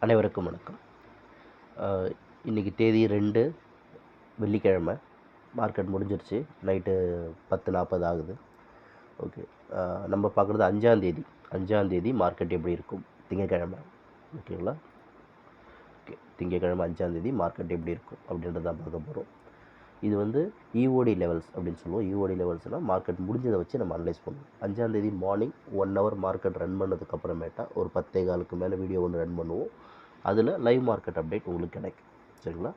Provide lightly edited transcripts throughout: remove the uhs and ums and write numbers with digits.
அனைவருக்கும் வணக்கம். இன்றைக்கி தேதி 2 வெள்ளிக்கிழமை. மார்க்கெட் முடிஞ்சிருச்சு. நைட்டு 10:40 ஆகுது. ஓகே, நம்ம பார்க்குறது 5ஆம் தேதி மார்க்கெட் எப்படி இருக்கும், திங்கக்கிழமை. ஓகேங்களா? ஓகே, திங்கக்கிழமை 5ஆம் தேதி மார்க்கெட் எப்படி இருக்கும் அப்படின்றத தான் பார்க்க போகிறோம். இது வந்து இஓடி லெவல்ஸ் அப்படின்னு சொல்லுவோம். இஓடி லெவல்ஸ்னால் மார்க்கெட் முடிஞ்சதை வச்சு நம்ம அனலைஸ் பண்ணுவோம். 5ஆம் தேதி மார்னிங் 1 ஹவர் மார்க்கெட் ரன் பண்ணதுக்கப்புறமேட்டா ஒரு 10:15 மேலே வீடியோ ஒன்று ரன் பண்ணுவோம். அதில் லைவ் மார்க்கெட் அப்டேட் உங்களுக்கு கிடைக்கும். சரிங்களா?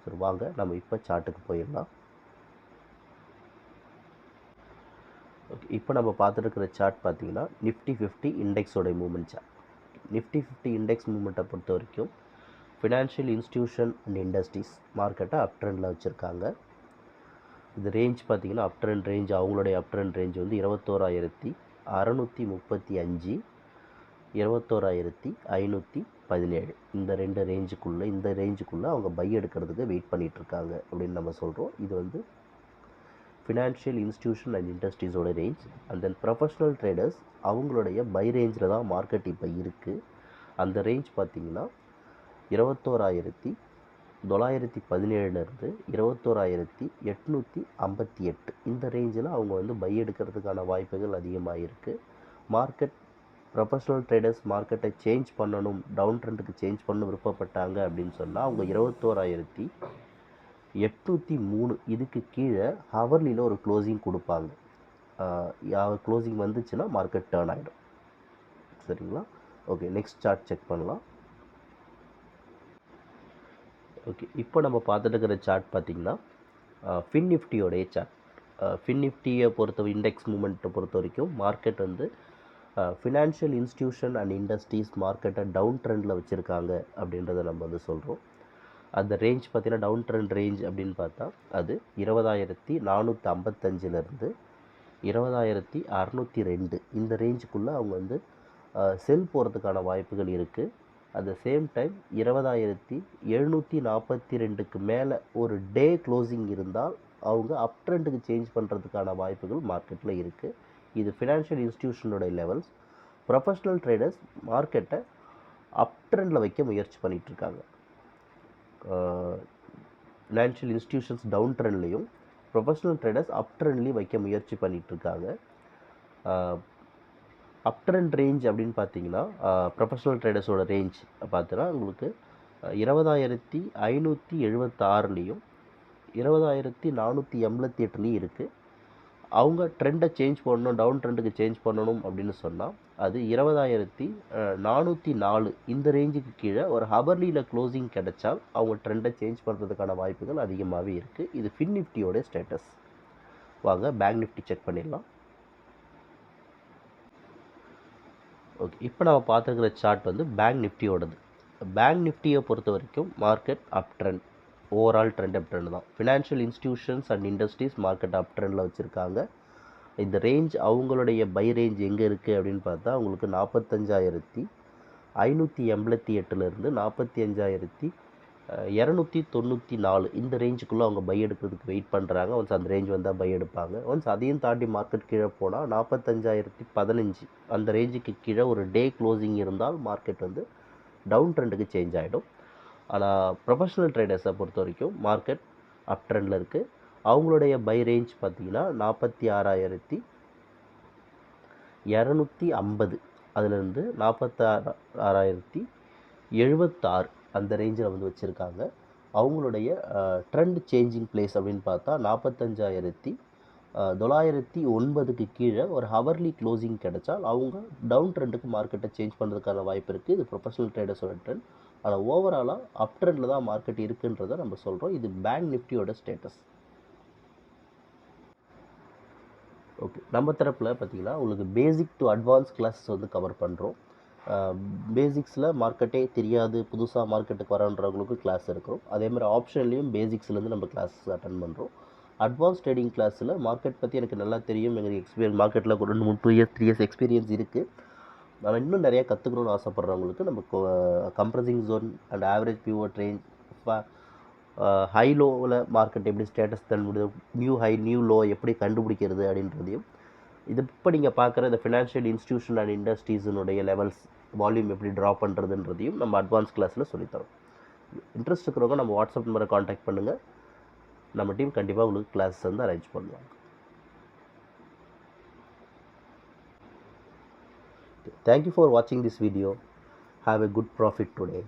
சரி, வாங்க நம்ம இப்போ சார்ட்டுக்கு போயிடலாம். ஓகே, இப்போ நம்ம பார்த்துருக்கிற சார்ட் பார்த்தீங்கன்னா நிஃப்டி 50 இண்டெக்ஸோடைய மூவ்மெண்ட் சார்ட். நிஃப்டி 50 இண்டெக்ஸ் மூவ்மெண்ட்டை பொறுத்த வரைக்கும் ஃபினான்ஷியல் இன்ஸ்டியூஷன் அண்ட் இண்டஸ்ட்ரீஸ் மார்க்கெட்டை அப் ட்ரெண்டில் வச்சுருக்காங்க. இது ரேஞ்ச் பார்த்திங்கன்னா அப் ட்ரெண்ட் ரேஞ்ச், அவங்களுடைய அப் ட்ரெண்ட் ரேஞ்ச் வந்து 21,635 21,517 இந்த ரேஞ்சுக்குள்ளே அவங்க பை எடுக்கிறதுக்கு வெயிட் பண்ணிகிட்ருக்காங்க அப்படின்னு நம்ம சொல்கிறோம். இது வந்து ஃபினான்ஷியல் இன்ஸ்டியூஷன் அண்ட் இண்டஸ்ட்ரீஸோட range. And then professional traders அவங்களுடைய பை ரேஞ்சில் தான் மார்க்கெட் இப்போ இருக்குது. அந்த ரேஞ்ச் பார்த்திங்கன்னா 21,917 21,858 இந்த ரேஞ்சில் அவங்க வந்து பை எடுக்கிறதுக்கான வாய்ப்புகள் அதிகமாக இருக்குது. மார்க்கெட் ப்ரொஃபஷ்னல் ட்ரேடர்ஸ் மார்க்கெட்டை சேஞ்ச் பண்ணணும், டவுன் ட்ரெண்டுக்கு சேஞ்ச் பண்ண விருப்பப்பட்டாங்க அப்படின்னு சொன்னால் அவங்க 21,803 இதுக்கு கீழே ஹவர்லியில் ஒரு க்ளோசிங் கொடுப்பாங்க. க்ளோசிங் வந்துச்சுன்னா மார்க்கெட் டேர்ன் ஆகிடும். சரிங்களா? ஓகே, நெக்ஸ்ட் சார்ட் செக் பண்ணலாம். ஓகே, இப்போ நம்ம பார்த்துட்டு இருக்கிற சார்ட் பார்த்திங்கன்னா ஃபின் நிஃப்டியோடைய சார்ட். ஃபின் நிஃப்டியை இண்டெக்ஸ் மூமெண்ட்டை பொறுத்த வரைக்கும் மார்க்கெட் வந்து ஃபினான்ஷியல் இன்ஸ்டியூஷன் அண்ட் இண்டஸ்ட்ரீஸ் மார்க்கெட்டை டவுன் ட்ரெண்டில் வச்சுருக்காங்க அப்படின்றத நம்ம வந்து சொல்கிறோம். அந்த ரேஞ்ச் பார்த்திங்கன்னா டவுன் ட்ரெண்ட் ரேஞ்ச் அப்படின்னு பார்த்தா அது 20,455 20,602 இந்த ரேஞ்சுக்குள்ளே அவங்க வந்து செல் போகிறதுக்கான வாய்ப்புகள் இருக்குது. அட் த சேம் டைம் 20,742 மேலே ஒரு டே க்ளோசிங் இருந்தால் அவங்க அப் ட்ரெண்டுக்கு சேஞ்ச் பண்ணுறதுக்கான வாய்ப்புகள் மார்க்கெட்டில் இருக்குது. இது ஃபினான்ஷியல் இன்ஸ்டியூஷனோட லெவல்ஸ். ப்ரொஃபஷ்னல் ட்ரேடர்ஸ் மார்க்கெட்டை அப் ட்ரெண்டில் வைக்க முயற்சி பண்ணிகிட்ருக்காங்க. ஃபினான்ஷியல் இன்ஸ்டியூஷன்ஸ் டவுன் ட்ரெண்ட்லேயும் ப்ரொஃபஷ்னல் ட்ரேடர்ஸ் அப் ட்ரெண்ட்லேயும் வைக்க முயற்சி பண்ணிகிட்ருக்காங்க. அப் ட்ரெண்ட் ரேஞ்ச் அப்படின்னு பார்த்தீங்கன்னா ப்ரொஃபஷ்னல் ட்ரேடர்ஸோட ரேஞ்ச் பார்த்தீங்கன்னா உங்களுக்கு 20,576 20,488 இருக்குது. அவங்க ட்ரெண்டை சேஞ்ச் பண்ணணும், டவுன் ட்ரெண்டுக்கு சேஞ்ச் பண்ணணும் அப்படின்னு சொன்னால் அது 20,404 இந்த ரேஞ்சுக்கு கீழே ஒரு ஹவர்லியில் க்ளோசிங் கிடைச்சால் அவங்க ட்ரெண்டை சேஞ்ச் பண்ணுறதுக்கான வாய்ப்புகள் அதிகமாகவே இருக்குது. இது ஃபின் நிஃப்டியோட ஸ்டேட்டஸ். வாங்க பேங்க் நிஃப்டி செக் பண்ணிடலாம். ஓகே, இப்போ நம்ம பார்த்துருக்கிற சார்ட் வந்து பேங்க் நிஃப்டியோடது. பேங்க் நிஃப்டியை பொறுத்த வரைக்கும் market up trend, overall trend up trend தான். Financial institutions and industries market up ட்ரெண்டில் வச்சுருக்காங்க. இந்த ரேஞ்ச் அவங்களுடைய பை ரேஞ்ச் எங்கே இருக்குது அப்படின்னு பார்த்தா உங்களுக்கு 45,588 45,294 இந்த ரேஞ்சுக்குள்ளே அவங்க பை எடுக்கிறதுக்கு வெயிட் பண்ணுறாங்க. ஒன்ஸ் அந்த ரேஞ்ச் வந்தால் பை எடுப்பாங்க. ஒன்ஸ் அதையும் தாண்டி மார்க்கெட் கீழே போனால் 45,015 அந்த ரேஞ்சுக்கு கீழே ஒரு டே க்ளோசிங் இருந்தால் மார்க்கெட் வந்து டவுன் ட்ரெண்டுக்கு சேஞ்ச் ஆகிடும். ஆனால் ப்ரொஃபஷ்னல் ட்ரேடர்ஸை பொறுத்த வரைக்கும் மார்க்கெட் அப் ட்ரெண்டில் இருக்குது. அவங்களுடைய பை ரேஞ்ச் பார்த்திங்கன்னா 46,250 அதுலேருந்து 46,076 அந்த ரேஞ்சில் வந்து வச்சுருக்காங்க. அவங்களுடைய ட்ரெண்ட் சேஞ்சிங் பிளேஸ் அப்படின்னு பார்த்தா 45,909க்கு கீழே ஒரு ஹவர்லி க்ளோசிங் கிடைச்சால் அவங்க டவுன் ட்ரெண்டுக்கு மார்க்கெட்டை சேஞ்ச் பண்ணுறதுக்கான வாய்ப்பு இருக்குது. இது ப்ரொஃபஷனல் ட்ரேடர்ஸோட ட்ரெண்ட். ஆனால் ஓவராலாக அப் ட்ரெண்டில் தான் மார்க்கெட் இருக்குன்றதை நம்ம சொல்கிறோம். இது பேங்க் நிஃப்டியோட ஸ்டேட்டஸ். ஓகே, நம்ம தரப்பில் பார்த்திங்கன்னா உங்களுக்கு பேசிக் டு அட்வான்ஸ் கிளாஸஸ் வந்து கவர் பண்ணுறோம். பேசிக்ஸில் மார்க்கெட்டே தெரியாது, புதுசாக மார்க்கெட்டுக்கு வரன்றவங்களுக்கு கிளாஸ் இருக்கிறோம். அதேமாதிரி ஆப்ஷன்லேயும் பேசிக்ஸ்லேருந்து நம்ம கிளாஸஸ் அட்டன் பண்ணுறோம். அட்வான்ஸ் ட்ரேடிங் கிளாஸில் மார்க்கெட் பற்றி எனக்கு நல்லா தெரியும், எங்களுக்கு எக்ஸ்பீரியன்ஸ் மார்க்கெட்டில் ஒரு 2-3 இயர்ஸ் 3 இயர்ஸ் எக்ஸ்பீரியன்ஸ் இருக்குது. நான் இன்னும் நிறையா கற்றுக்கணும்னு ஆசைப்பட்றவங்களுக்கு நம்ம compressing zone and average pivot range, high லோவில் மார்க்கெட் எப்படி ஸ்டேட்டஸ் தர முடியும், நியூ ஹை நியூ லோ எப்படி கண்டுபிடிக்கிறது அப்படின்றதையும், இது இப்போ நீங்கள் பார்க்குற இந்த ஃபினான்ஷியல் இன்ஸ்டியூஷன் அண்ட் இண்டஸ்ட்ரீஸினுடைய லெவல்ஸ் வால்யூம் எப்படி ட்ரா பண்ணுறதுன்றதையும் நம்ம அட்வான்ஸ் கிளாஸில் சொல்லித்தரோம். இன்ட்ரெஸ்ட் இருக்கிறவங்க நம்ம வாட்ஸ்அப் நம்பரை காண்டாக்ட் பண்ணுங்கள். நம்ம டீம் கண்டிப்பாக உங்களுக்கு கிளாஸஸ் வந்து அரேஞ்ச் பண்ணுவாங்க. Thank you for watching this video. Have a good profit today.